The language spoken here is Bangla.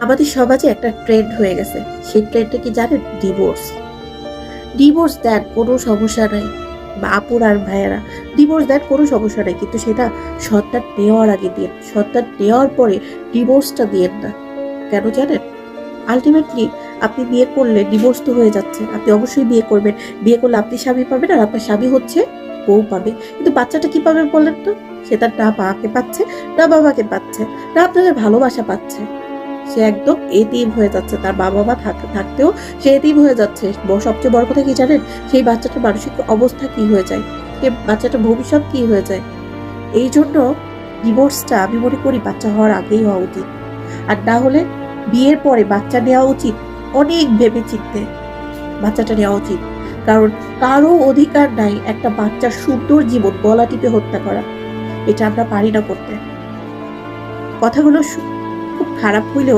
আমাদের সমাজে একটা ট্রেন্ড হয়ে গেছে। সেই ট্রেন্ডটা কি জানেন? ডিভোর্স। ডিভোর্স দেন, কোনো সমস্যা নাই। বা আপুরা আর ভাইয়েরা, ডিভোর্স দেন, কোনো সমস্যা নাই। কিন্তু সেটা সন্তান নেওয়ার আগে দিন। সন্তান নেওয়ার পরে ডিভোর্সটা দিয়েন না। কেন জানেন? আল্টিমেটলি আপনি বিয়ে করলে ডিভোর্স তো হয়ে যাচ্ছে। আপনি অবশ্যই বিয়ে করবেন। বিয়ে করলে আপনি স্বামী পাবেন আর আপনার স্বামী হচ্ছে বউ পাবে। কিন্তু বাচ্চাটা কি পাবে বলেন তো? সে তার না মাকে পাচ্ছে, না বাবাকে পাচ্ছে, না আপনাদের ভালোবাসা পাচ্ছে। সে একদম এতিম হয়ে যাচ্ছে। তার মা-বাবা থাকতেও সে এতিম হয়ে যাচ্ছে। সবচেয়ে বড় কথা কি জানেন? সেই বাচ্চাটার মানসিক অবস্থা কি হয়ে যায়? সে বাচ্চাটার ভবিষ্যৎ কি হয়ে যায়? এইজন্য ডিভোর্সটা আমি মনে করি বাচ্চা হওয়ার আগেই হওয়া উচিত। আর না হলে বিয়ের পরে বাচ্চা নেওয়া উচিত। অনেক ভেবেচিন্তে বাচ্চাটা নেওয়া উচিত। কারণ কারো অধিকার নাই একটা বাচ্চার সুন্দর জীবন গলা টিপে হত্যা করা। এটা আমরা পারি না করতে। কথাগুলো খুব খারাপ হইলেও